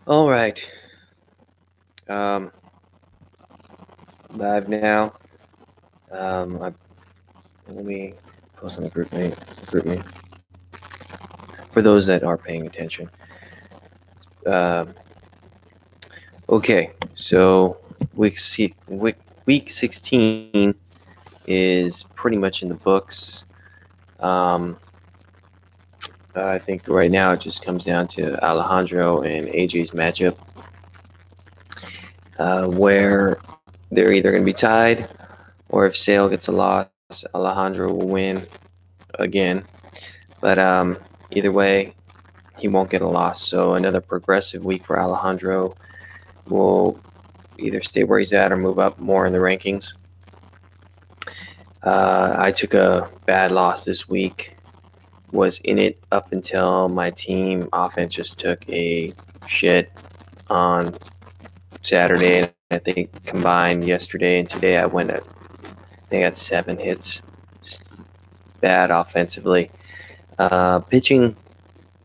All right. Um, Live now. Let me post on the group me for those that are paying attention. Um, okay, so week 16 is pretty much in the books. Um, I think right now it just comes down to Alejandro and AJ's matchup, where they're either going to be tied, or if Sale gets a loss, Alejandro will win again. But either way, he won't get a loss. So another progressive week for Alejandro. Will either stay where he's at or move up more in the rankings. I took a bad loss this week. Was in it up until my team offense just took a shit on Saturday, and I think combined yesterday and today they got 7 hits. Just bad offensively. Pitching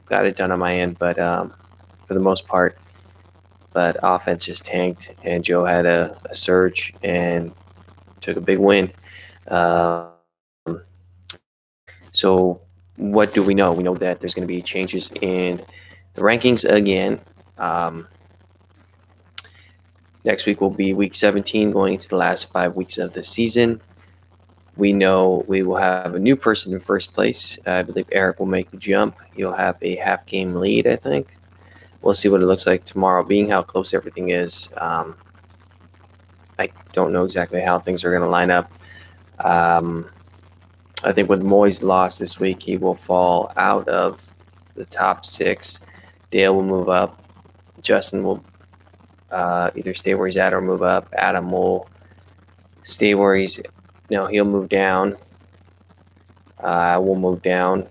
got it done on my end, but for the most part. But offense just tanked, and Joe had a surge and took a big win. Um, so, what do we know? We know that there's going to be changes in the rankings again. Um, Next week will be week 17, going into the last 5 weeks of the season. We know we will have a new person in first place. I believe Eric will make the jump. He'll have a half game lead, I think. We'll see what it looks like tomorrow, being how close everything is. I don't know exactly how things are going to line up. I think with Moy's loss this week, he will fall out of the top 6. Dale will move up. Justin will either stay where he's at or move up. Adam will stay where he's. No, he'll move down. We'll move down.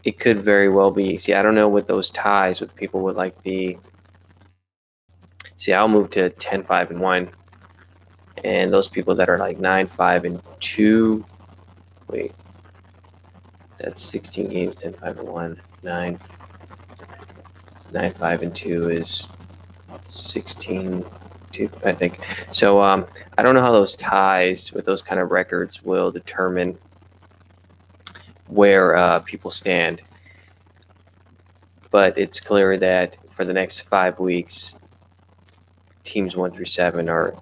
It could very well be. See, I don't know with those ties with people with like the. See, I'll move to 10, 5, and 1. And those people that are like 9, 5, and 2. Wait. That's 16 games, 10, 5, and 1. 9, 5, and 2 is 16, 2, I think. So I don't know how those ties with those kind of records will determine where people stand. But it's clear that for the next 5 weeks, teams 1 through 7 are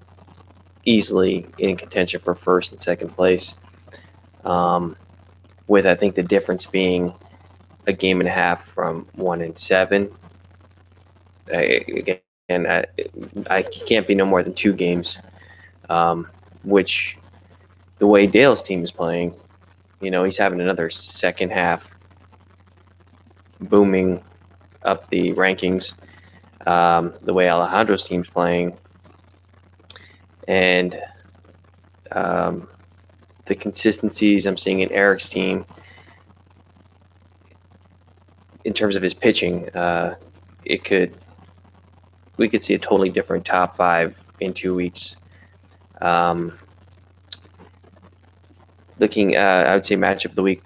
easily in contention for first and second place. With, I think, the difference being a game and a half from 1 and 7. Again, I can't be no more than 2 games, which the way Dale's team is playing, he's having another second half booming up the rankings. The way Alejandro's team's playing, and the consistencies I'm seeing in Eric's team in terms of his pitching, we could see a totally different top 5 in 2 weeks. Looking, I would say matchup of the week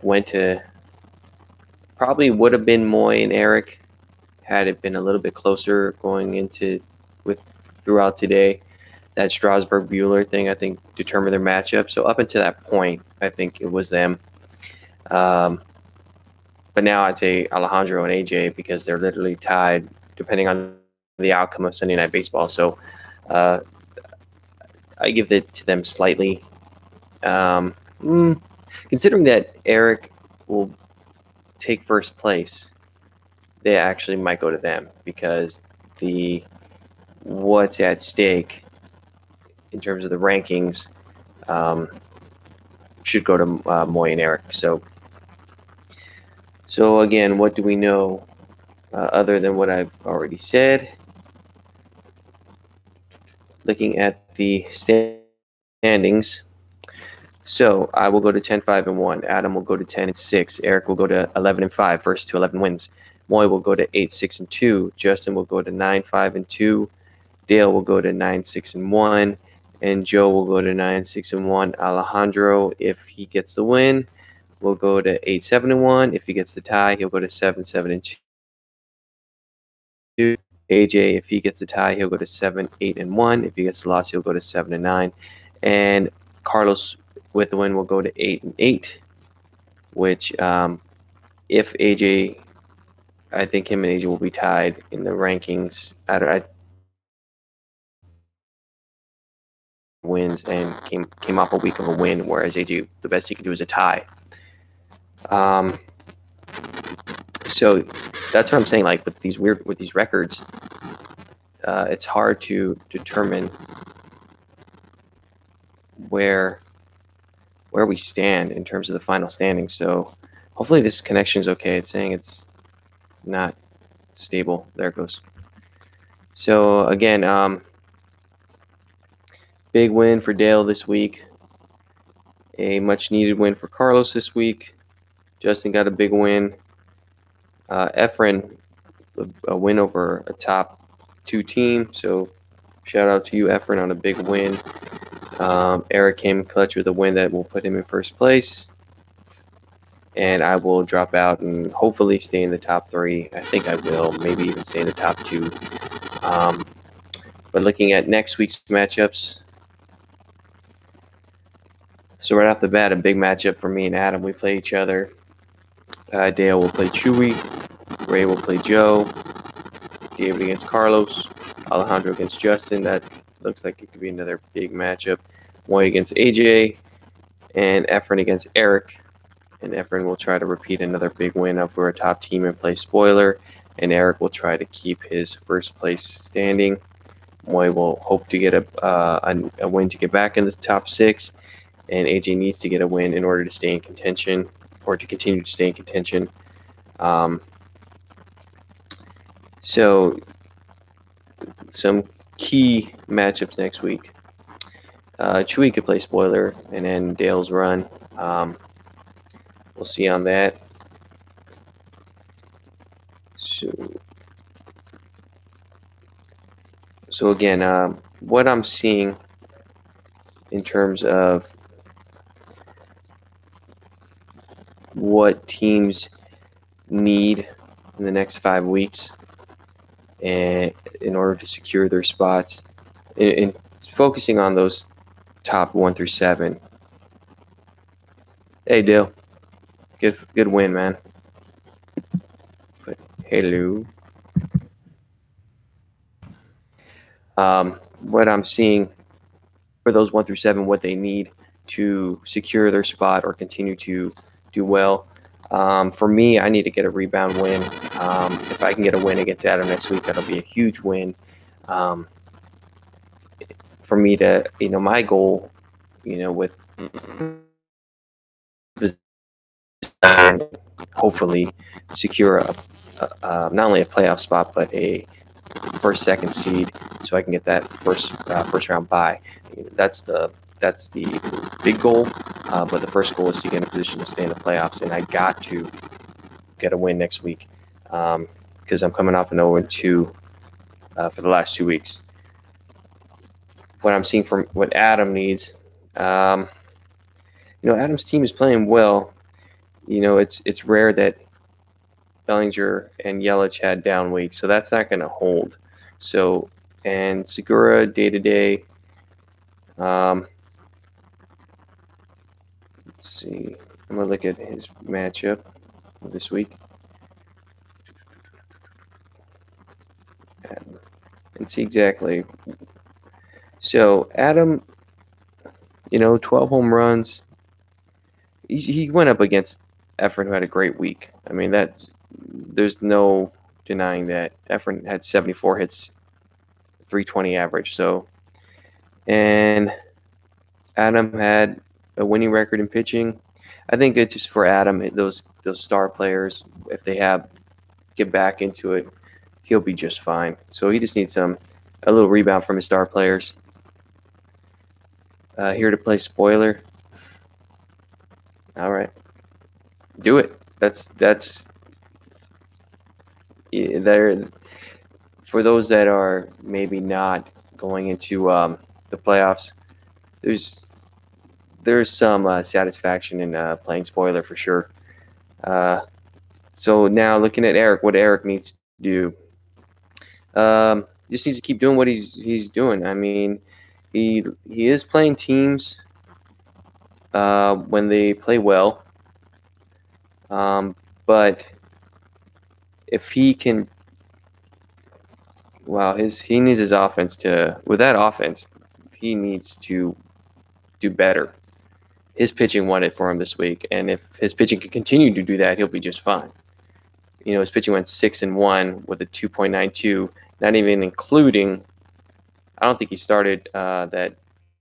probably would have been Moy and Eric had it been a little bit closer going into throughout today. That Strasburg Bueller thing, I think, determined their matchup. So up until that point, I think it was them. But now I'd say Alejandro and AJ, because they're literally tied depending on the outcome of Sunday Night Baseball. So I give it to them slightly. Considering that Eric will take first place, they actually might go to them, because what's at stake in terms of the rankings should go to Moy and Eric. So again, what do we know other than what I've already said? Looking at the standings. So I will go to 10, 5, and 1. Adam will go to 10 and 6. Eric will go to 11 and 5, first to 11 wins. Moy will go to 8, 6, and 2. Justin will go to 9, 5, and 2. Dale will go to 9, 6, and 1. And Joe will go to 9, 6, and 1. Alejandro, if he gets the win, will go to 8, 7, and 1. If he gets the tie, he'll go to 7, 7, and 2. AJ, if he gets a tie, he'll go to 7, 8, and 1. If he gets the loss, he'll go to 7 and 9. And Carlos with the win will go to 8 and 8, which if AJ, I think him and AJ will be tied in the rankings. I wins and came off a week of a win, whereas AJ, the best he can do is a tie. So that's what I'm saying. Like with these records, it's hard to determine where we stand in terms of the final standing. So hopefully this connection is okay. It's saying it's not stable. There it goes. So again, big win for Dale this week. A much needed win for Carlos this week. Justin got a big win. Efren, a win over a top 2 team. So shout out to you, Efren, on a big win. Eric came clutch with a win that will put him in first place. And I will drop out and hopefully stay in the top 3. I think I will, maybe even stay in the top 2. But looking at next week's matchups, so right off the bat, a big matchup for me and Adam. We play each other. Dale will play Chewy. Ray will play Joe. David against Carlos. Alejandro against Justin. That looks like it could be another big matchup. Moy against AJ. And Efren against Eric. And Efren will try to repeat another big win up for a top team and play spoiler. And Eric will try to keep his first place standing. Moy will hope to get a win to get back in the top 6. And AJ needs to get a win in order to stay in contention, or to continue to stay in contention. So some key matchups next week. Chewy could play spoiler and then Dale's run. We'll see on that. So again, what I'm seeing in terms of what teams need in the next 5 weeks and in order to secure their spots, and focusing on those top 1 through 7. Hey, Dale. Good win, man. But hello. What I'm seeing for those 1 through 7, what they need to secure their spot or continue to do well. For me, I need to get a rebound win. If I can get a win against Adam next week, that'll be a huge win. For me to, my goal, with hopefully secure not only a playoff spot, but a first, second seed, so I can get that first round bye. That's the big goal. But the first goal is to get in a position to stay in the playoffs, and I got to get a win next week because I'm coming off an 0-2 for the last 2 weeks. What I'm seeing from what Adam needs, Adam's team is playing well. It's rare that Bellinger and Yelich had down weeks, so that's not going to hold. So, and Segura day-to-day. Let's see. I'm going to look at his matchup this week. And see exactly. So, Adam, 12 home runs. He went up against Efren, who had a great week. I mean, there's no denying that. Efren had 74 hits, 320 average. So, and Adam had a winning record in pitching. I think it's just for Adam, those star players, if they get back into it, he'll be just fine. So he just needs a little rebound from his star players. Here to play spoiler. All right, do it. That's there. For those that are maybe not going into the playoffs, there's some satisfaction in playing spoiler for sure. So now looking at Eric, what Eric needs to do. Just needs to keep doing what he's doing. I mean, he is playing teams when they play well, but if he can, wow, he needs his offense to. With that offense, he needs to do better. His pitching won it for him this week, and if his pitching can continue to do that, he'll be just fine. You know, his pitching went 6-1 with a 2.92, not even including. I don't think he started that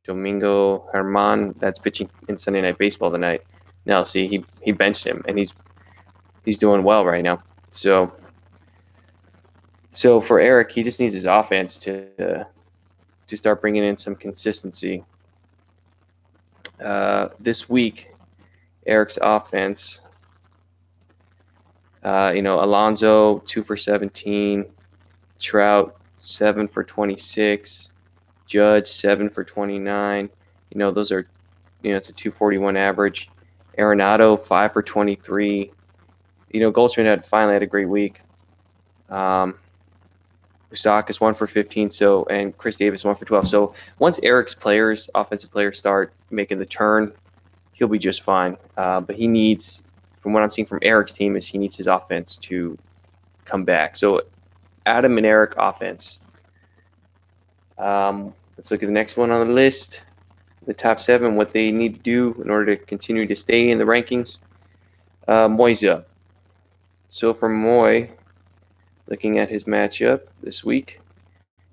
Domingo Herman that's pitching in Sunday Night Baseball tonight. No, see, he benched him, and he's doing well right now. So for Eric, he just needs his offense to start bringing in some consistency. This week, Eric's offense. Alonso 2 for 17, Trout 7 for 26, Judge 7 for 29. Those are, it's a 241 average. Arenado 5 for 23. Goldschmidt finally had a great week. Moustakas 1 for 15. And Chris Davis 1 for 12. So once Eric's offensive players, start making the turn, he'll be just fine. But he needs, from what I'm seeing from Eric's team, is he needs his offense to come back. So Adam and Eric offense. Let's look at the next one on the list. The top 7, what they need to do in order to continue to stay in the rankings. Moy's up. So for Moy, looking at his matchup this week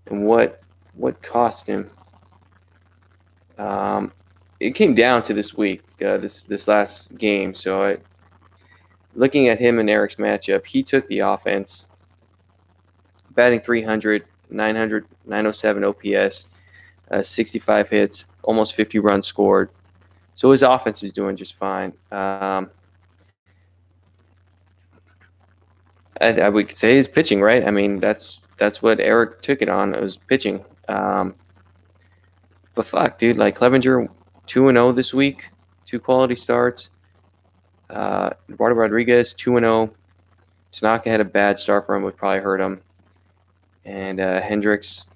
and what cost him. It came down to this week, this last game. So looking at him and Eric's matchup, he took the offense, batting 300, 907 OPS, 65 hits, almost 50 runs scored. So his offense is doing just fine. I would say his pitching, right? I mean, that's what Eric took it on. It was pitching. But fuck, dude, like Clevenger 2-0 this week, 2 quality starts. Eduardo Rodriguez 2-0. Tanaka had a bad start for him, would probably hurt him. And Hendricks,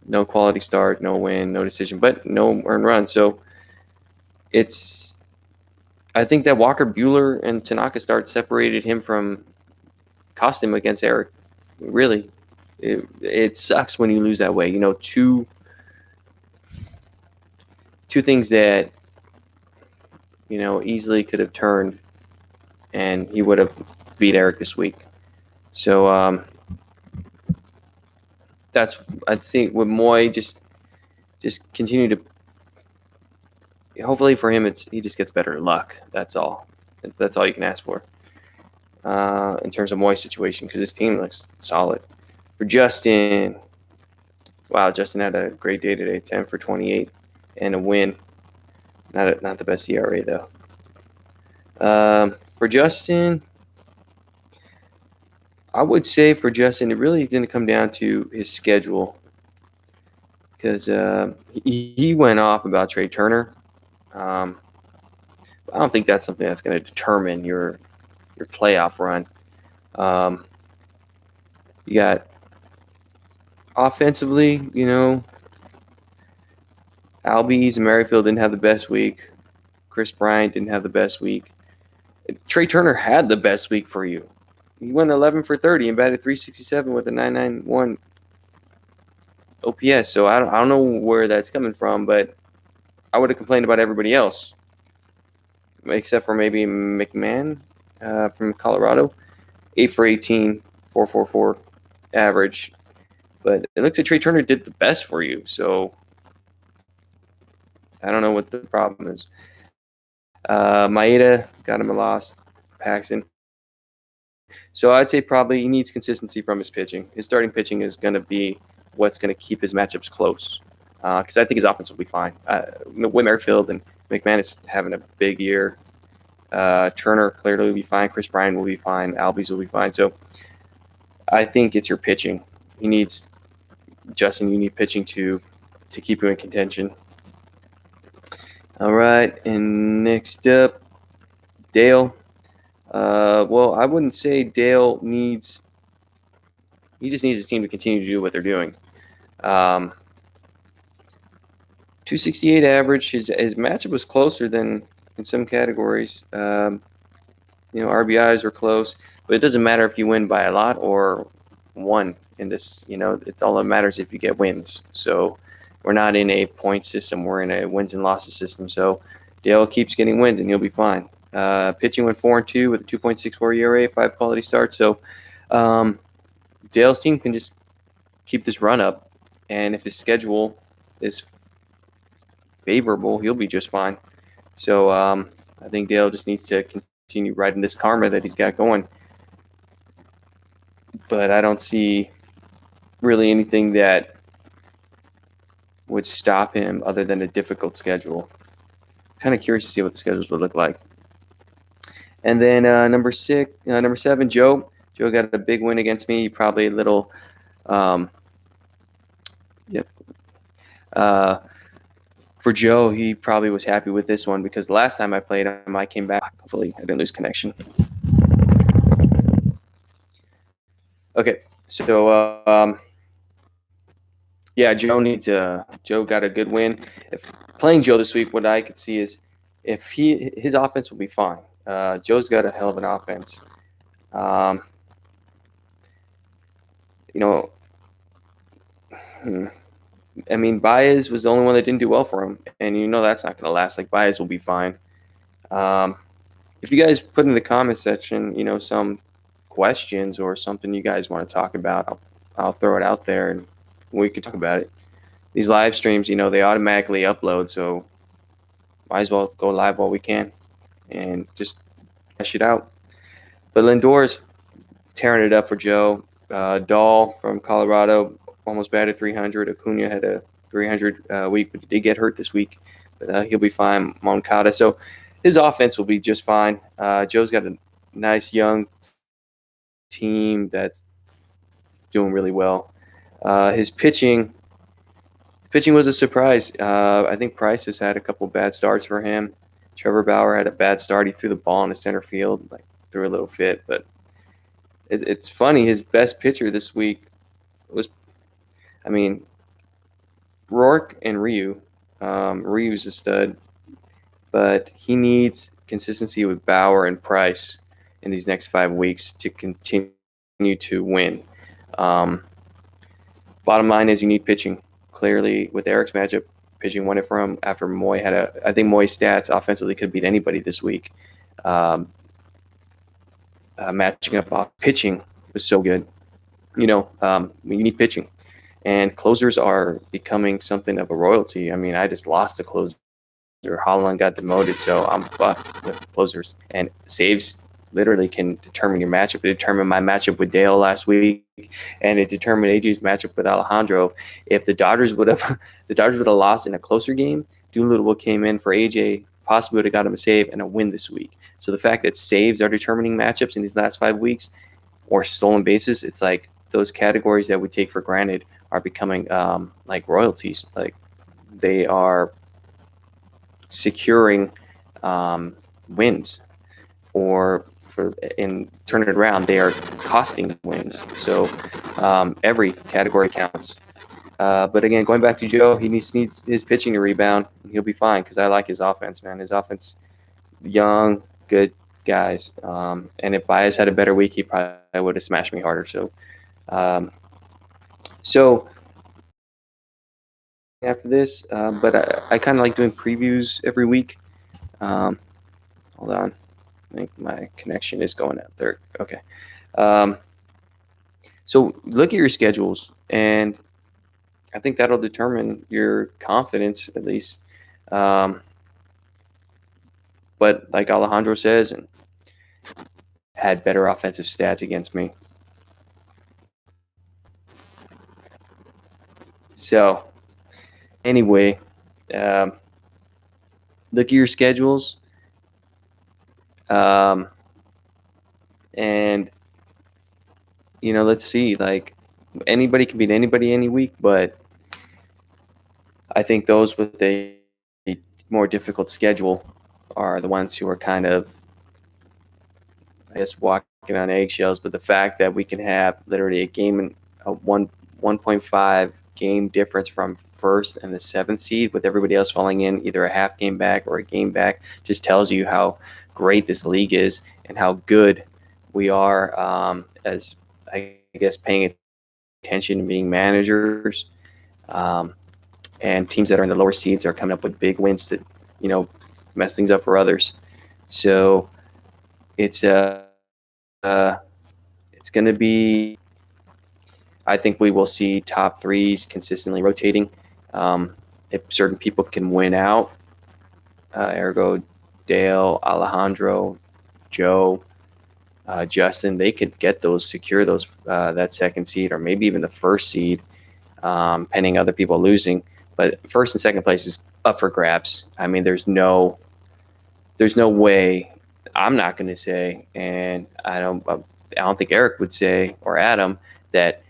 no quality start, no win, no decision, but no earned run. So I think that Walker Buehler and Tanaka start separated him from, cost him against Eric. Really, it sucks when you lose that way. Two things that easily could have turned, and he would have beat Eric this week. So that's, I think, with Moy, just continue to. Hopefully for him, he just gets better luck. That's all. That's all you can ask for in terms of Moy's situation, because his team looks solid. For Justin, wow, Justin had a great day today, 10 for 28 and a win. Not the best ERA though. For Justin, I would say for Justin, it really is going to come down to his schedule, because he went off about Trey Turner. I don't think that's something that's going to determine your playoff run. You got offensively, Albies and Merrifield didn't have the best week. Chris Bryant didn't have the best week. Trey Turner had the best week for you. He went 11 for 30 and batted 367 with a 991 OPS. So I don't know where that's coming from, but I would have complained about everybody else, except for maybe McMahon from Colorado. 8 for 18, 444 average. But it looks like Trey Turner did the best for you. So I don't know what the problem is. Maeda got him a loss. Paxton. So I'd say probably he needs consistency from his pitching. His starting pitching is going to be what's going to keep his matchups close, because I think his offense will be fine. With Merrifield and McMahon is having a big year. Turner clearly will be fine. Chris Bryant will be fine. Albies will be fine. So I think it's your pitching. Justin, you need pitching to keep you in contention. All right, and next up, Dale. Well, I wouldn't say Dale needs he just needs his team to continue to do what they're doing. 268 average. His matchup was closer than in some categories. RBIs were close, but it doesn't matter if you win by a lot or one in this. It's all that matters if you get wins. So we're not in a point system. We're in a wins and losses system. So Dale keeps getting wins, and he'll be fine. Pitching went 4-2 with a 2.64 ERA, 5 quality starts. So Dale's team can just keep this run up, and if his schedule is favorable, he'll be just fine. So I think Dale just needs to continue riding this karma that he's got going. But I don't see really anything that would stop him other than a difficult schedule. Kind of curious to see what the schedules would look like. And then number 7, Joe. Joe got a big win against me. Probably a little, for Joe, he probably was happy with this one because the last time I played him, I came back. Hopefully, I didn't lose connection. Okay, so Joe got a good win. If playing Joe this week, what I could see is if his offense will be fine. Joe's got a hell of an offense. Baez was the only one that didn't do well for him, and that's not going to last. Like, Baez will be fine. If you guys put in the comment section, some questions or something you guys want to talk about, I'll throw it out there and we can talk about it. These live streams, they automatically upload, so might as well go live while we can and just hash it out. But Lindor's tearing it up for Joe. Dahl from Colorado almost batted 300. Acuna had a 300 week, but he did get hurt this week. But he'll be fine. Moncada. So his offense will be just fine. Joe's got a nice young team that's doing really well. His pitching was a surprise. I think Price has had a couple bad starts for him. Trevor Bauer had a bad start. He threw the ball in the center field, threw a little fit. But it's funny. His best pitcher this week was, Rourke and Ryu. Ryu's a stud, but he needs consistency with Bauer and Price in these next 5 weeks to continue to win. Bottom line is you need pitching. Clearly, with Eric's matchup, pitching won it for him after Moy I think Moy's stats offensively could beat anybody this week. Matching up off pitching was so good. You need pitching. And closers are becoming something of a royalty. I just lost the closer. Holland got demoted, so I'm fucked with closers. And saves literally can determine your matchup. It determined my matchup with Dale last week, and it determined AJ's matchup with Alejandro. If the Dodgers would have lost in a closer game, Doolittle came in for AJ, possibly would have got him a save and a win this week. So the fact that saves are determining matchups in these last 5 weeks, or stolen bases, it's like those categories that we take for granted are becoming like royalties. Like, they are securing wins, and turn it around, they are costing wins. So every category counts. But again, going back to Joe, he needs his pitching to rebound. He'll be fine because I like his offense, man. His offense, young, good guys. And if Baez had a better week, he probably would have smashed me harder. So after this, but I kind of like doing previews every week. Hold on. I think my connection is going out there. Okay. So look at your schedules, and I think that'll determine your confidence, at least. But like Alejandro says, and had better offensive stats against me. So anyway, look at your schedules. And let's see, like, anybody can beat anybody any week, but I think those with a more difficult schedule are the ones who are kind of, I guess, walking on eggshells. But the fact that we can have literally a game a 1.5 game difference from first and the seventh seed, with everybody else falling in either a half game back or a game back, just tells you how great this league is and how good we are, as I guess paying attention and being managers. And teams that are in the lower seeds are coming up with big wins that, mess things up for others. So it's it's going to be. I think we will see top threes consistently rotating. If certain people can win out, ergo Dale, Alejandro, Joe, Justin, they could get those, secure those, that second seed, or maybe even the first seed, pending other people losing. But first and second place is up for grabs. I mean, there's no way. I'm not going to say, and I don't think Eric would say, or Adam, that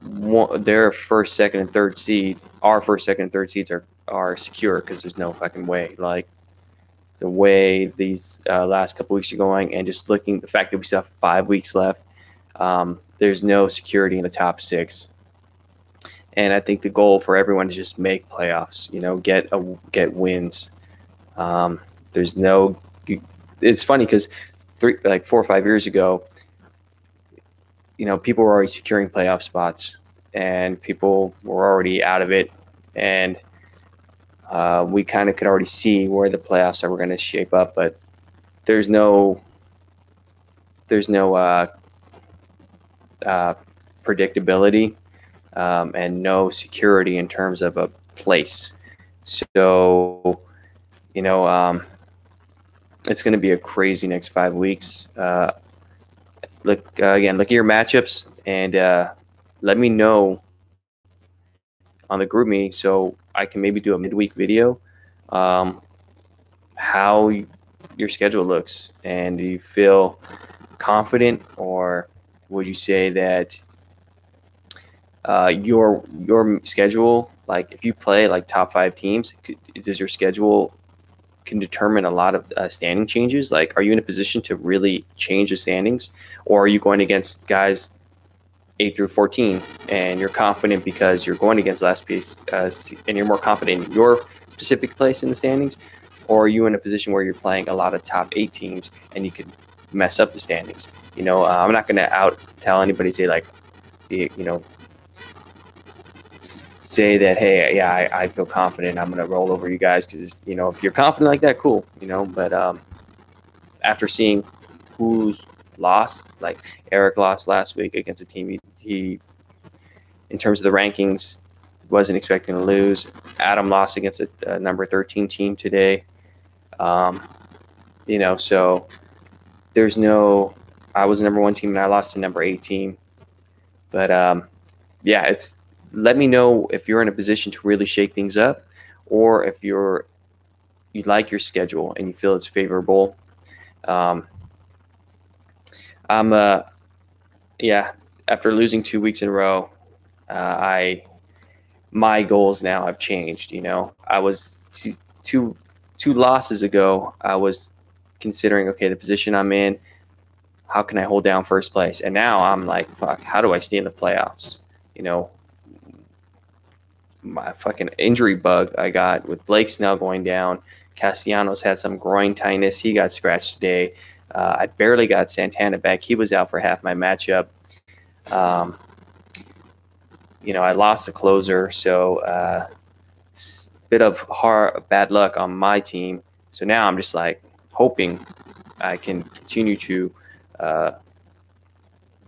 their first, second, and third seed, our first, second, and third seeds are secure, because there's no fucking way. Like, the way these last couple weeks are going, and just looking, the fact that we still have 5 weeks left, there's no security in the top six. And I think the goal for everyone is just make playoffs. Get wins. There's no. It's funny because 4 or 5 years ago, people were already securing playoff spots, and people were already out of it, and we kind of could already see where the playoffs were going to shape up. But there's no predictability, and no security in terms of a place. So, it's going to be a crazy next 5 weeks. Look at your matchups, and let me know on the group me, so I can maybe do a midweek video, how your schedule looks, and do you feel confident, or would you say that your schedule, like if you play like top 5 teams, does your schedule can determine a lot of standing changes? Like, are you in a position to really change the standings, or are you going against guys 8 through 14 and you're confident because you're going against last place, and you're more confident in your specific place in the standings? Or are you in a position where you're playing a lot of top 8 teams and you could mess up the standings? I'm not going to tell anybody, say like, say that, hey, yeah, I feel confident, I'm going to roll over you guys, because if you're confident like that, cool, but after seeing who's lost, like Eric lost last week against a team he in terms of the rankings wasn't expecting to lose. Adam lost against a number 13 team today. So there's no, I was the number 1 team and I lost to number 8 team. But let me know if you're in a position to really shake things up, or if you like your schedule and you feel it's favorable. After losing 2 weeks in a row, my goals now have changed. I was two losses ago, I was considering, okay, the position I'm in, how can I hold down first place? And now I'm like, fuck, how do I stay in the playoffs? My fucking injury bug I got with Blake Snell going down. Castellanos had some groin tightness. He got scratched today. I barely got Santana back. He was out for half my matchup. I lost a closer, so bit of bad luck on my team. So now I'm just like hoping I can continue to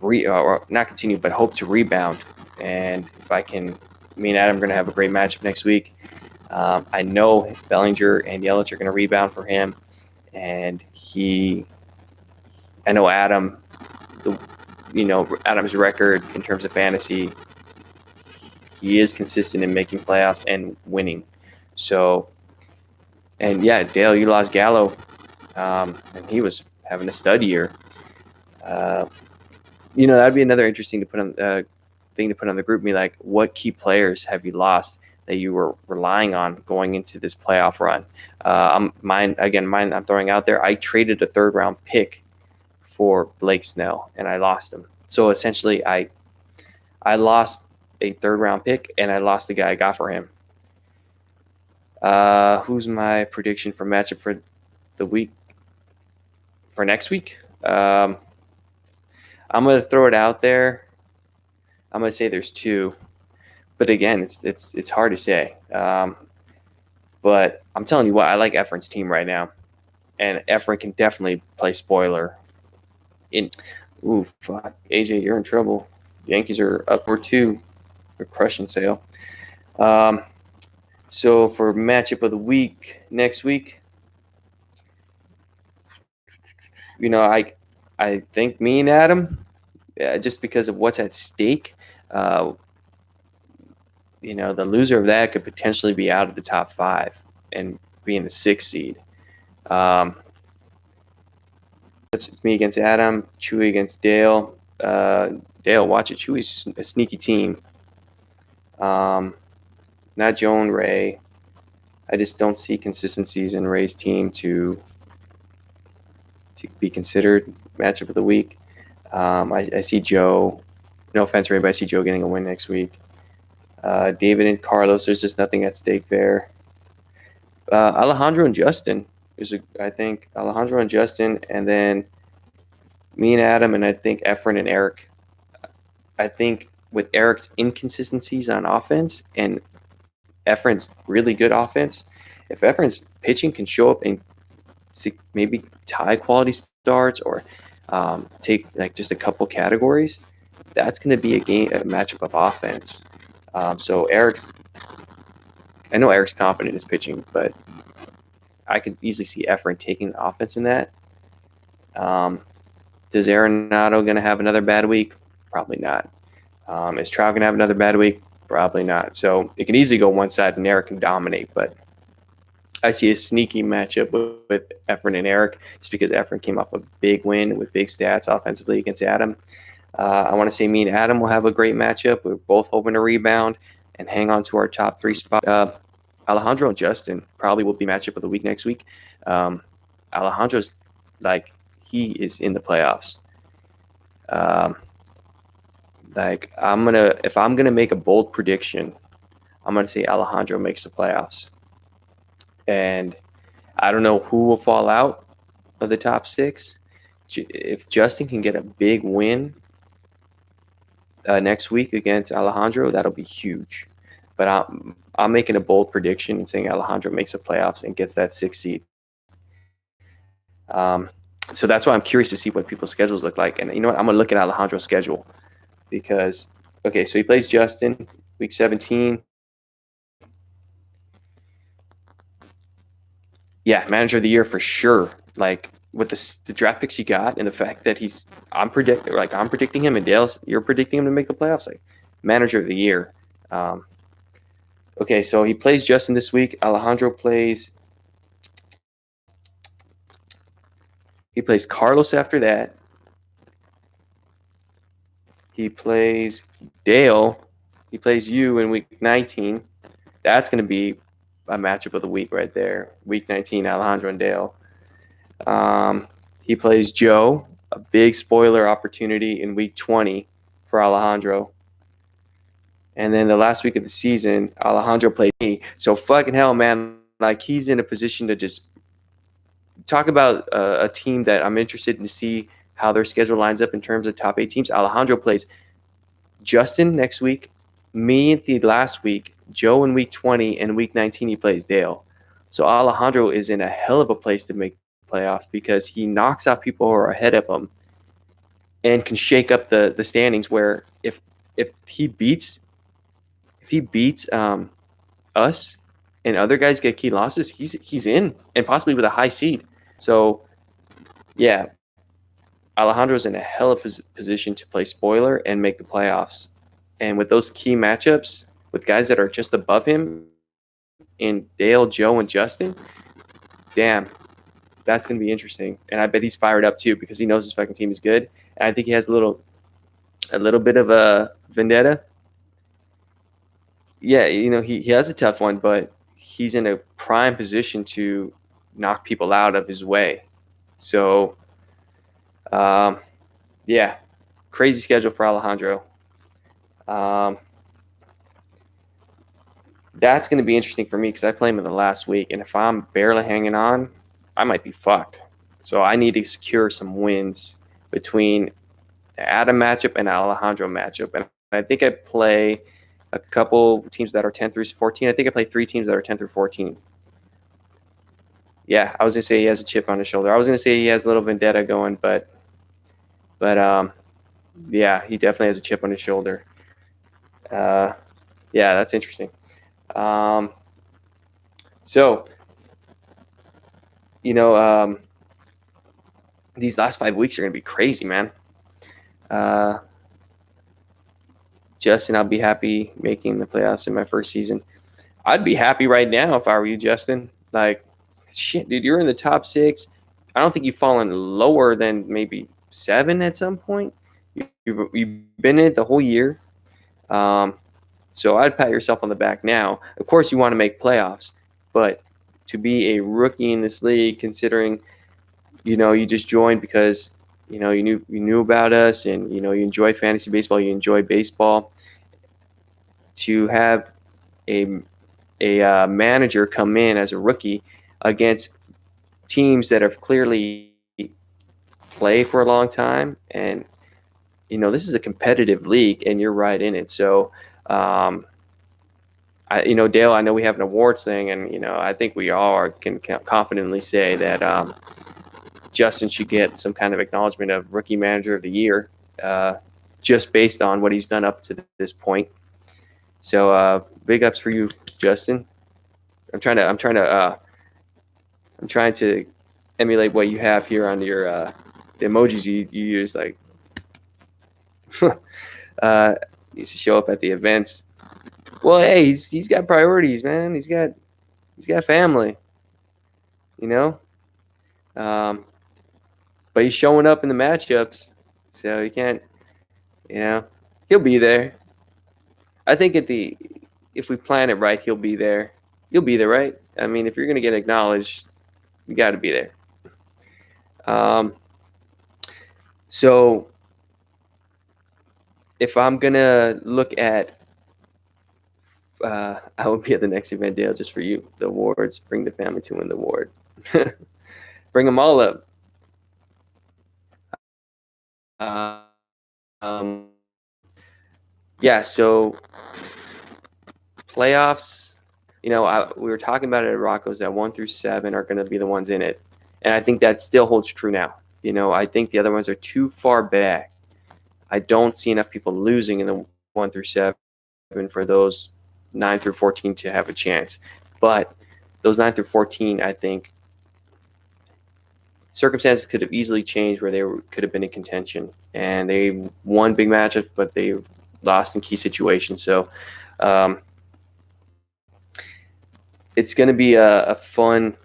hope to rebound. And if I can, me and Adam are going to have a great matchup next week. I know Bellinger and Yelich are going to rebound for him, and I know Adam, Adam's record in terms of fantasy, he is consistent in making playoffs and winning. So, and yeah, Dale, you lost Gallo, and he was having a stud year. That'd be another interesting to put on thing to put on the group me, like, what key players have you lost that you were relying on going into this playoff run? Mine I'm throwing out there. I traded a 3rd round pick for Blake Snell and I lost him. So essentially I I lost a 3rd-round pick, and I lost the guy I got for him. Who's my prediction for matchup for the week? For next week? I'm going to throw it out there. I'm going to say there's 2. But again, it's hard to say. But I'm telling you what, I like Efren's team right now. And Efren can definitely play spoiler. Ooh, fuck. AJ, you're in trouble. The Yankees are up 4-2. They're crushing Sale. So for matchup of the week, next week, I think me and Adam, just because of what's at stake, the loser of that could potentially be out of the top 5 and be in the 6th seed. It's me against Adam, Chewy against Dale. Dale, watch it. Chewy's a sneaky team. Not Joan, Ray. I just don't see consistencies in Ray's team to be considered matchup of the week. I see Joe. No offense, Ray, but I see Joe getting a win next week. David and Carlos, there's just nothing at stake there. Alejandro and Justin. I think Alejandro and Justin, and then me and Adam, and I think Efren and Eric. I think with Eric's inconsistencies on offense and Efren's really good offense, if Efren's pitching can show up and maybe tie quality starts or take like just a couple categories, that's going to be a matchup of offense. So I know Eric's confident in his pitching, but I could easily see Efren taking the offense in that. Is Arenado going to have another bad week? Probably not. Is Trout going to have another bad week? Probably not. So it can easily go one side and Eric can dominate, but I see a sneaky matchup with Efren and Eric just because Efren came off a big win with big stats offensively against Adam. I want to say me and Adam will have a great matchup. We're both hoping to rebound and hang on to our top 3 spot. Alejandro and Justin probably will be matchup of the week next week. Alejandro's he is in the playoffs. If I'm gonna make a bold prediction, I'm gonna say Alejandro makes the playoffs. And I don't know who will fall out of the top 6. If Justin can get a big win next week against Alejandro, that'll be huge. But I'm making a bold prediction and saying Alejandro makes the playoffs and gets that 6th seed. So that's why I'm curious to see what people's schedules look like. And you know what? I'm going to look at Alejandro's schedule because, okay, so he plays Justin week 17. Yeah, manager of the year for sure. Like with the draft picks he got and the fact that I'm predicting him, and Dale's, you're predicting him to make the playoffs. Like manager of the year. Okay, so he plays Justin this week. Alejandro plays Carlos after that. He plays Dale. He plays you in week 19. That's going to be a matchup of the week right there. Week 19, Alejandro and Dale. He plays Joe, a big spoiler opportunity in week 20 for Alejandro. And then the last week of the season, Alejandro played me. So fucking hell, man. Like he's in a position to just talk about a team that I'm interested in to see how their schedule lines up in terms of top 8 teams. Alejandro plays Justin next week, me the last week, Joe in week 20, and week 19 he plays Dale. So Alejandro is in a hell of a place to make playoffs because he knocks out people who are ahead of him and can shake up the standings where if he beats us and other guys get key losses, he's in and possibly with a high seed. So yeah, Alejandro's in a hell of a position to play spoiler and make the playoffs. And with those key matchups with guys that are just above him in Dale, Joe, and Justin, damn, that's going to be interesting. And I bet he's fired up too because he knows his fucking team is good. And I think he has a little bit of a vendetta. Yeah, he has a tough one, but he's in a prime position to knock people out of his way. So, yeah, crazy schedule for Alejandro. That's going to be interesting for me because I play him in the last week, and if I'm barely hanging on, I might be fucked. So I need to secure some wins between the Adam matchup and Alejandro matchup, and I think I play a couple teams that are 10 through 14. I think I play 3 teams that are 10 through 14. Yeah, I was gonna say he has a chip on his shoulder. I was gonna say he has a little vendetta going, but yeah, he definitely has a chip on his shoulder. Yeah, that's interesting. So, you know, these last 5 weeks are going to be crazy, man. Justin, I'll be happy making the playoffs in my first season. I'd be happy right now if I were you, Justin. Like, shit, dude, you're in the top 6. I don't think you've fallen lower than maybe 7 at some point. You've been in it the whole year. So I'd pat yourself on the back now. Of course, you want to make playoffs, but to be a rookie in this league, considering you just joined because you knew about us, and you enjoy fantasy baseball, you enjoy baseball. To have a manager come in as a rookie against teams that have clearly played for a long time, and this is a competitive league, and you're right in it. So, Dale, I know we have an awards thing, and I think we all can confidently say that Justin should get some kind of acknowledgement of Rookie Manager of the Year, just based on what he's done up to this point. So big ups for you, Justin. I'm trying to emulate what you have here on your the emojis you use, like needs to show up at the events. Well, hey, he's got priorities, man. He's got family, but he's showing up in the matchups, so he can't, he'll be there. I think if we plan it right, he'll be there. You'll be there, right? I mean, if you're going to get acknowledged, you got to be there. So if I'm going to look at, I will be at the next event, Dale, just for you. The awards, bring the family to win the award. Bring them all up. Yeah, so playoffs, we were talking about it at Rocco's that 1 through 7 are going to be the ones in it. And I think that still holds true now. I think the other ones are too far back. I don't see enough people losing in the 1 through 7 for those 9 through 14 to have a chance. But those 9 through 14, I think circumstances could have easily changed where they could have been in contention. And they won big matchups, but they lost in key situations. So it's going to be a fun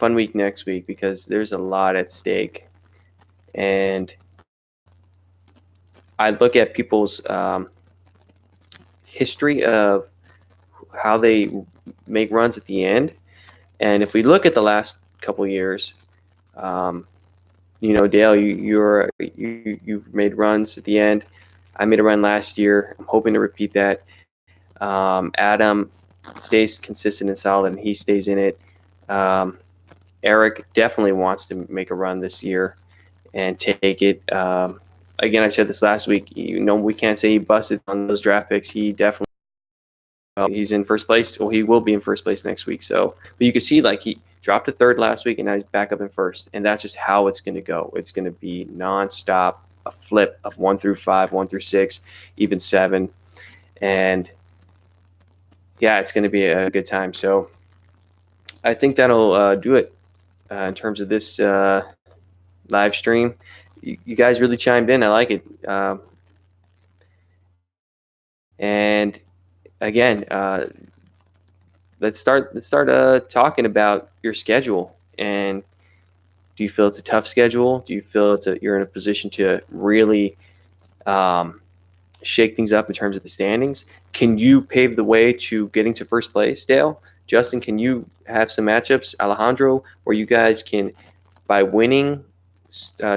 week next week because there's a lot at stake. And I look at people's history of how they make runs at the end. And if we look at the last couple of years, Dale, you've made runs at the end. I made a run last year. I'm hoping to repeat that. Adam stays consistent and solid, and he stays in it. Eric definitely wants to make a run this year and take it. Again, I said this last week. We can't say he busted on those draft picks. He definitely he's in first place. Well, he will be in first place next week. So, but you can see he dropped to third last week, and now he's back up in first. And that's just how it's going to go. It's going to be nonstop, a flip of 1 through 5, 1 through 6, even 7, and yeah, it's going to be a good time. So, I think that'll do it in terms of this live stream. You guys really chimed in. I like it. And again, let's start talking about your schedule. And do you feel it's a tough schedule? Do you feel you're in a position to really shake things up in terms of the standings? Can you pave the way to getting to first place, Dale? Justin, can you have some matchups, Alejandro, where you guys can, by winning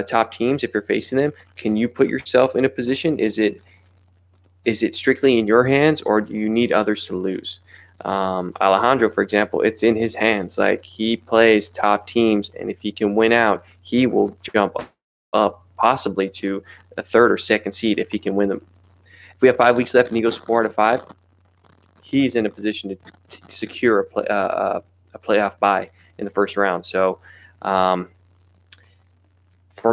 top teams, if you're facing them, can you put yourself in a position? Is is it strictly in your hands, or do you need others to lose? Alejandro, for example, it's in his hands. Like, he plays top teams, and if he can win out, he will jump up possibly to a third or second seed if he can win them. If we have 5 weeks left and he goes 4 out of 5, he's in a position to secure a playoff bye in the first round. So, for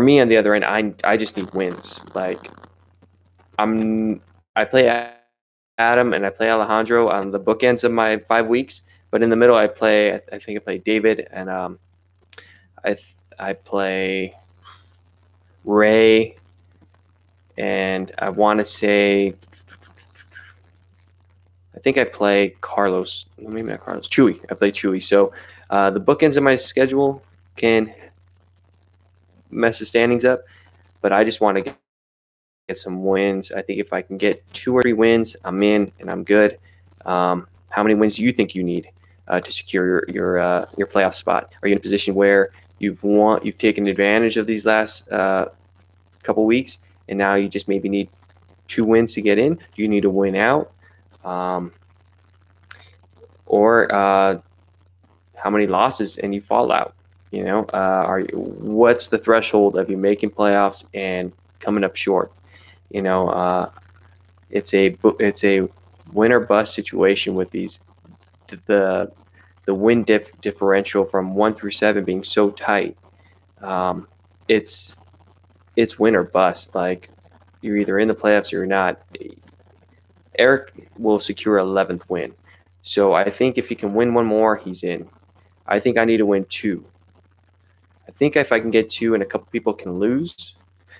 me, on the other end, I just need wins. Like, I play Adam and I play Alejandro on the bookends of my 5 weeks, but in the middle I think I play David, and I play Ray, and I want to say I think I play Carlos. Maybe not Carlos. Chewy. I play Chewy. So the bookends of my schedule can mess the standings up, but I just want to get some wins. I think if I can get 2 or 3 wins, I'm in and I'm good. How many wins do you think you need to secure your playoff spot? Are you in a position where you've taken advantage of these last couple weeks, and now you just maybe need 2 wins to get in? Do you need to win out? Or how many losses and you fall out? What's the threshold of you making playoffs and coming up short? It's a win or bust situation with the win differential from 1 through 7 being so tight. It's win or bust. Like, you're either in the playoffs or you're not. Eric will secure 11th win. So I think if he can win 1 more, he's in. I think I need to win 2. I think if I can get 2 and a couple people can lose.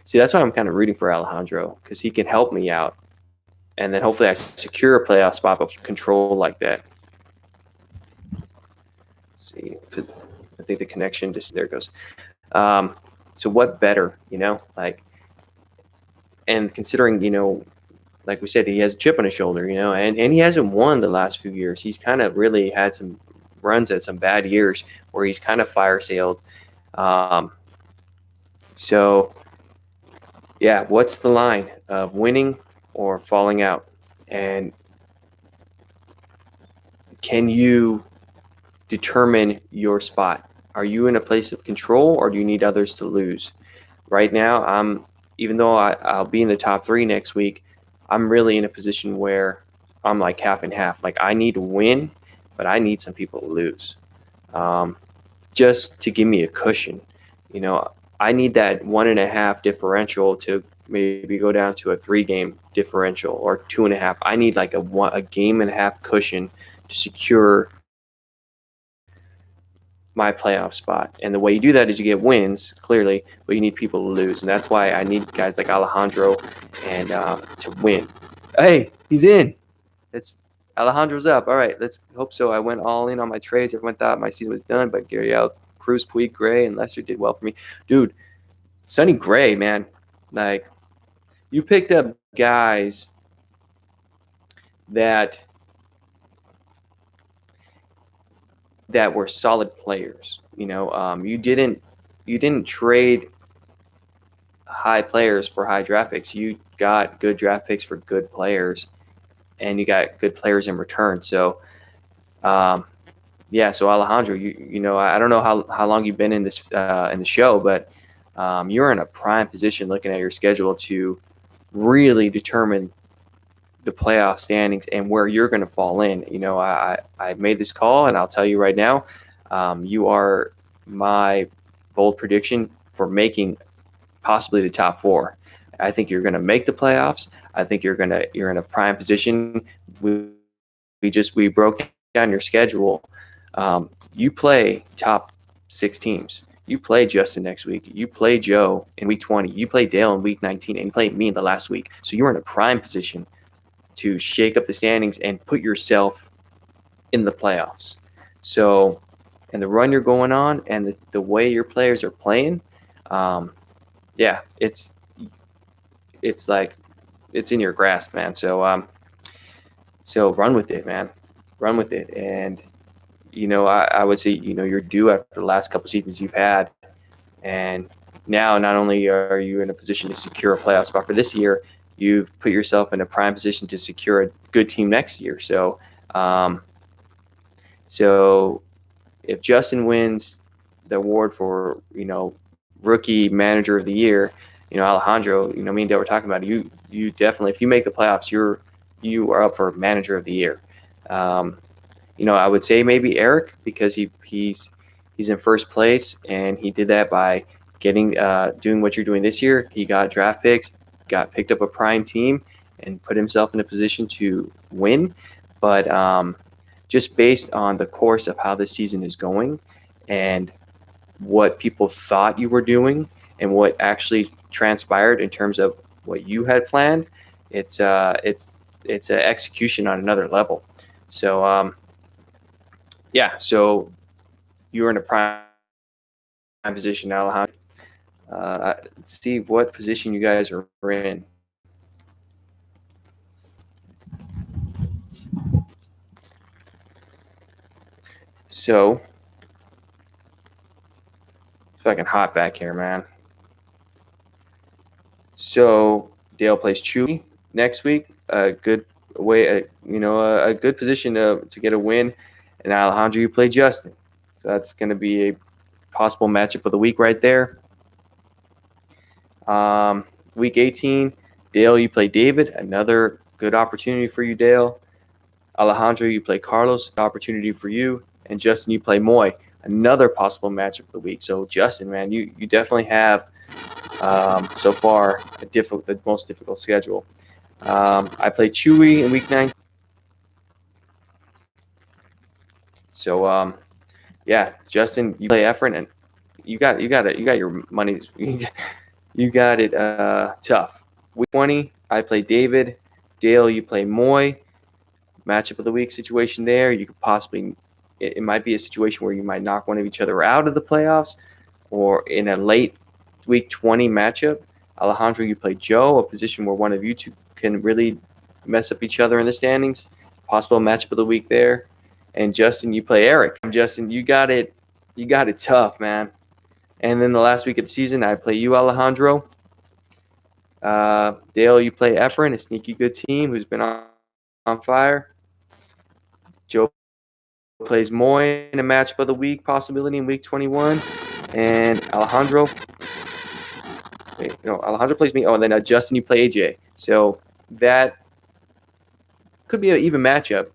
See, that's why I'm kind of rooting for Alejandro, because he can help me out. And then hopefully I secure a playoff spot of control like that. Let's see, I think the connection there it goes. So what better, and considering, like we said, he has a chip on his shoulder, and he hasn't won the last few years. He's kind of really had some runs at some bad years where he's kind of fire sailed. So yeah, what's the line of winning or falling out? And can you determine your spot? Are you in a place of control, or do you need others to lose? Right now, even though I'll be in the top 3 next week, I'm really in a position where I'm like half and half. Like, I need to win, but I need some people to lose, just to give me a cushion. I need that 1.5 differential to maybe go down to a 3-game differential, or 2.5. I need like a game and a half cushion to secure my playoff spot. And the way you do that is you get wins, clearly, but you need people to lose. And that's why I need guys like Alejandro and to win. Hey, he's in. Alejandro's up. All right, let's hope so. I went all in on my trades. Everyone thought my season was done, but Gurriel, Cruz, Puig, Gray, and Lester did well for me. Dude, Sonny Gray, man. Like, you picked up guys that were solid players. You didn't trade high players for high draft picks. You got good draft picks for good players, and you got good players in return. So, yeah. So Alejandro, I don't know how long you've been in this in the show, but you're in a prime position looking at your schedule to really determine the playoff standings and where you're going to fall in. I made this call, and I'll tell you right now, you are my bold prediction for making possibly the top 4. I think you're going to make the playoffs. I think you're in a prime position. We broke down your schedule. You play top 6 teams. You play Justin next week. You play Joe in week 20. You play Dale in week 19, and you play me in the last week. So you're in a prime position to shake up the standings and put yourself in the playoffs. So, and the run you're going on and the way your players are playing, yeah, it's like it's in your grasp, man. So, so run with it, man. Run with it. And, I would say, you're due after the last couple seasons you've had. And now not only are you in a position to secure a playoff spot for this year, you've put yourself in a prime position to secure a good team next year. So, so if Justin wins the award for, rookie manager of the year, Alejandro, me and Dale were talking about it, you definitely, if you make the playoffs, you are up for manager of the year. I would say maybe Eric, because he's in first place, and he did that by getting doing what you're doing this year. He got draft picks, got picked up a prime team, and put himself in a position to win. But just based on the course of how the season is going and what people thought you were doing and what actually transpired in terms of what you had planned, it's an execution on another level. So so you're in a prime position now, Alejandro. Let's see what position you guys are in. So it's fucking hot back here, man. So Dale plays Chewy next week. A good way, a good position to get a win. And Alejandro, you play Justin. So that's going to be a possible matchup of the week right there. Week 18, Dale, you play David. Another good opportunity for you, Dale. Alejandro, you play Carlos. Opportunity for you. And Justin, you play Moy. Another possible matchup of the week. So Justin, man, you definitely have so far the most difficult schedule. I play Chewy in week 9. So Justin, you play Efren, and you got your money. You got it tough. Week 20, I play David. Dale, you play Moy. Matchup of the week situation there. You could possibly, it might be a situation where you might knock one of each other out of the playoffs, or in a late week 20 matchup. Alejandro, you play Joe, a position where one of you two can really mess up each other in the standings. Possible matchup of the week there. And Justin, you play Eric. Justin, you got it tough, man. And then the last week of the season, I play you, Alejandro. Dale, you play Efren, a sneaky good team who's been on fire. Joe plays Moy in a matchup of the week possibility in week 21. And Alejandro plays me. Oh, and then Justin, you play AJ. So that could be an even matchup.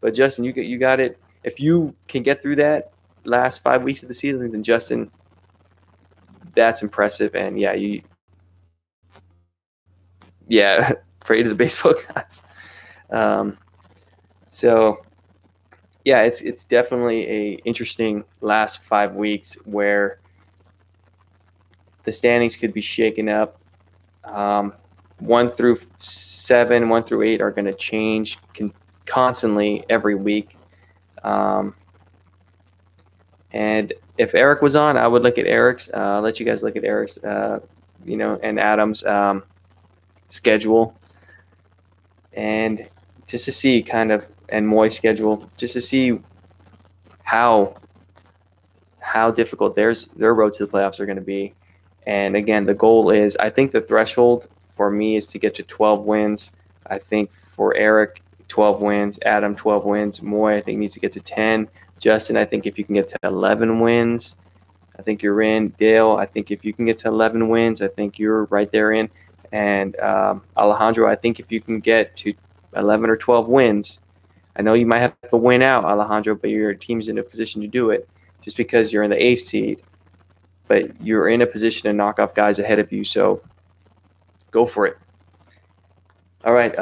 But Justin, you got it. If you can get through that last 5 weeks of the season, then Justin, that's impressive. And pray to the baseball gods. It's definitely a interesting last 5 weeks where the standings could be shaken up. 1 through 7, 1 through 8 are going to change constantly every week. And if Eric was on, I would look at Eric's. Let you guys look at Eric's, and Adam's schedule, and just to see and Moy's schedule, just to see how difficult their road to the playoffs are going to be. And again, the goal is, I think the threshold for me is to get to 12 wins. I think for Eric, 12 wins. Adam, 12 wins. Moy, I think, needs to get to 10. Justin, I think if you can get to 11 wins, I think you're in. Dale, I think if you can get to 11 wins, I think you're right there in. And Alejandro, I think if you can get to 11 or 12 wins, I know you might have to win out, Alejandro, but your team's in a position to do it just because you're in the 8th seed. But you're in a position to knock off guys ahead of you, so go for it. All right,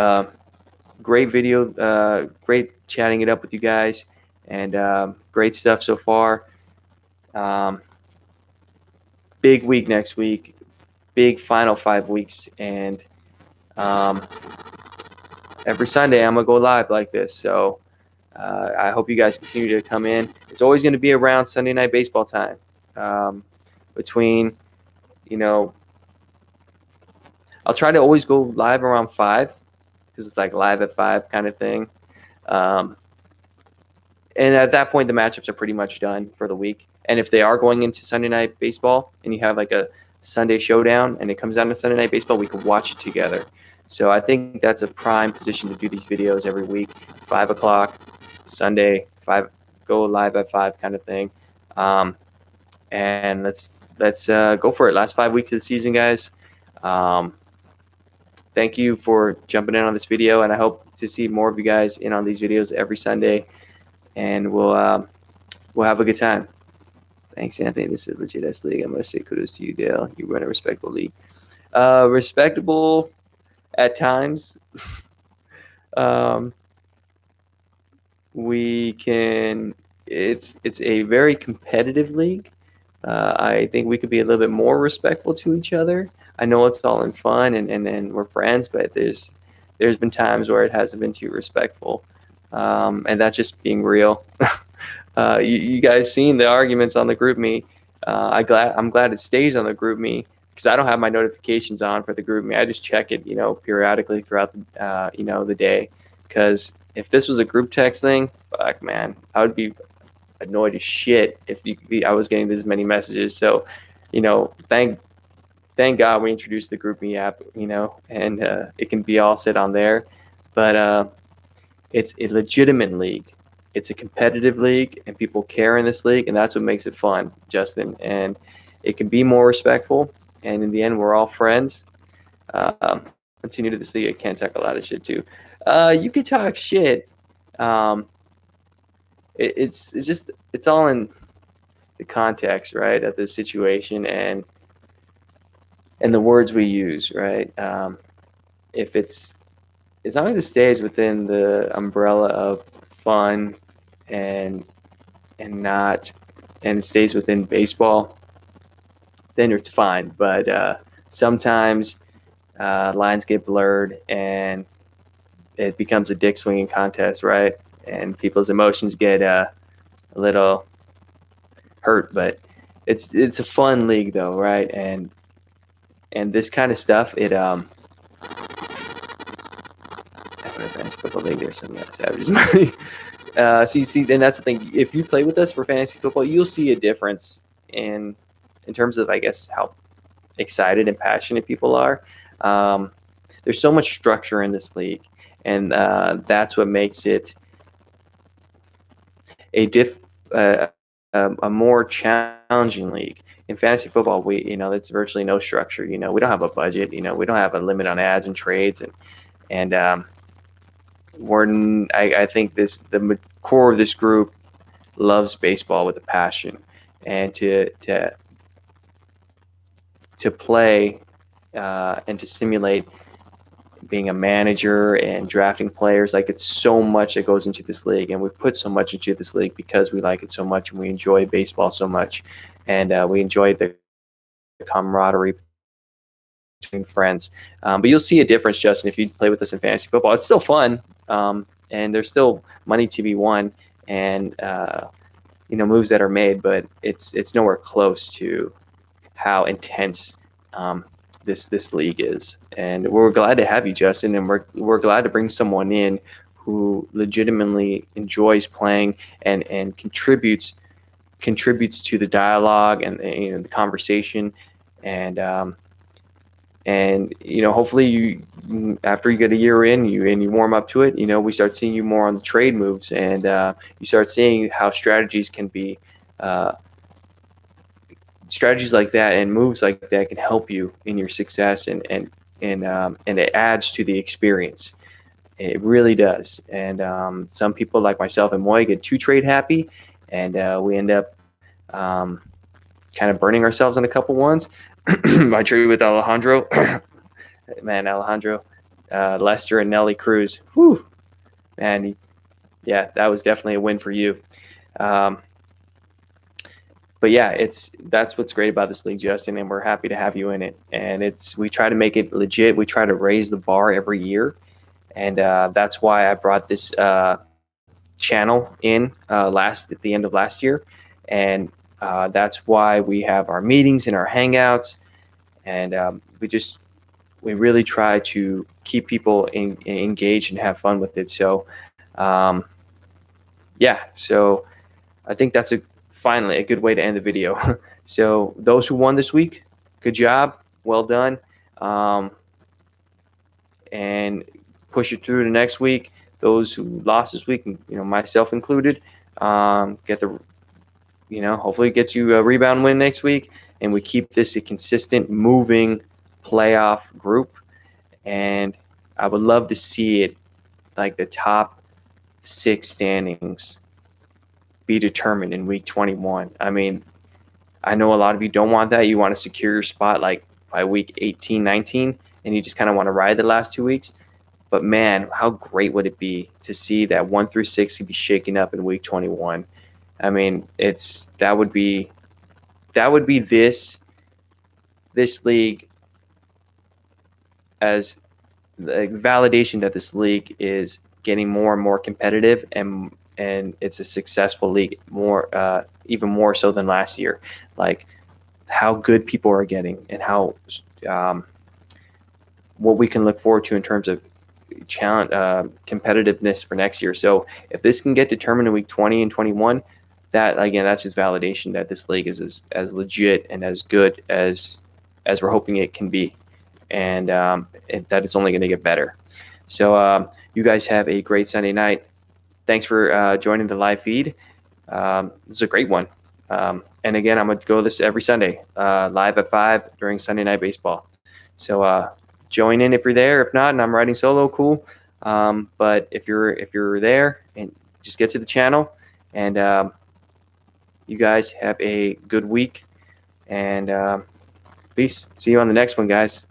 great video, great chatting it up with you guys, and great stuff so far. Big week next week, big final 5 weeks, and every Sunday I'm going to go live like this, so I hope you guys continue to come in. It's always going to be around Sunday Night Baseball time. Between, I'll try to always go live around 5 because it's like live at 5 kind of thing. And at that point, the matchups are pretty much done for the week. And if they are going into Sunday Night Baseball and you have like a Sunday showdown and it comes down to Sunday Night Baseball, we can watch it together. So I think that's a prime position to do these videos every week, 5 o'clock Sunday, 5, go live at 5 kind of thing. And let's go for it. Last 5 weeks of the season, guys. Thank you for jumping in on this video, and I hope to see more of you guys in on these videos every Sunday, and we'll have a good time. Thanks, Anthony. This is legit S League. I'm gonna say kudos to you, Dale. You run a respectable league. Respectable at times. We can. It's a very competitive league. I think we could be a little bit more respectful to each other. I know it's all in fun and we're friends, but there's been times where it hasn't been too respectful, and that's just being real. You guys seen the arguments on the group me. I'm glad it stays on the group me because I don't have my notifications on for the group me. I just check it, periodically throughout the the day. Because if this was a group text thing, fuck man, I would be annoyed as shit if I was getting this many messages. So, thank God we introduced the GroupMe app, and it can be all sit on there. But it's a legitimate league. It's a competitive league, and people care in this league, and that's what makes it fun, Justin. And it can be more respectful, and in the end, we're all friends. Continue to this league. I can't talk a lot of shit too. You could talk shit. It's all in the context, right, of the situation and the words we use, right? If it's as long as it stays within the umbrella of fun and it stays within baseball, then it's fine. But sometimes lines get blurred and it becomes a dick swinging contest, right? And people's emotions get a little hurt, but it's a fun league though, right? And this kind of stuff, it fantasy football league, there's some savages. See, and that's the thing. If you play with us for fantasy football, you'll see a difference in terms of, I guess, how excited and passionate people are. There's so much structure in this league, and that's what makes it a more challenging league. In fantasy football, it's virtually no structure. We don't have a budget. We don't have a limit on ads and trades, and I think the core of this group loves baseball with a passion, and to play and to simulate being a manager and drafting players. Like, it's so much that goes into this league, and we've put so much into this league because we like it so much and we enjoy baseball so much, and we enjoy the camaraderie between friends. But you'll see a difference, Justin, if you play with us in fantasy football. It's still fun, and there's still money to be won, and moves that are made, but it's nowhere close to how intense this league is. And we're glad to have you, Justin, and we're glad to bring someone in who legitimately enjoys playing and contributes to the dialogue and the conversation, and hopefully you, after you get a year in, you warm up to it, we start seeing you more on the trade moves, and you start seeing how strategies can be strategies like that and moves like that can help you in your success, and it adds to the experience. It really does. And some people like myself and Moy get too trade happy, and we end up kind of burning ourselves on a couple ones. I traded with Alejandro. Man, Alejandro, Lester, and Nelly Cruz. Whew. Man, yeah, that was definitely a win for you. But yeah, that's what's great about this league, Justin, and we're happy to have you in it. And we try to make it legit. We try to raise the bar every year, and that's why I brought this channel in at the end of last year, and that's why we have our meetings and our hangouts, and we really try to keep people engaged and have fun with it. So yeah, so I think that's finally a good way to end the video. So those who won this week, good job, well done. and push it through the next week. Those who lost this week, myself included, get the, hopefully get you a rebound win next week, and we keep this a consistent moving playoff group. And I would love to see it, like the top 6 standings, be determined in week 21. I mean, I know a lot of you don't want that. You want to secure your spot like by week 18, 19, and you just kind of want to ride the last 2 weeks. But man, how great would it be to see that 1 through 6 be shaken up in week 21? I mean, that would be this league as the validation that this league is getting more and more competitive, and it's a successful league, more even more so than last year. Like how good people are getting, and how what we can look forward to in terms of challenge competitiveness for next year. So if this can get determined in week 20 and 21, that again, that's just validation that this league is as legit and as good as we're hoping it can be, and that it's only going to get better. So you guys have a great Sunday night. Thanks for joining the live feed. This is a great one. And again, I'm going to go this every Sunday, live at 5 during Sunday Night Baseball. So join in if you're there. If not, and I'm riding solo, cool. But if you're there, and just get to the channel, and you guys have a good week, and peace. See you on the next one, guys.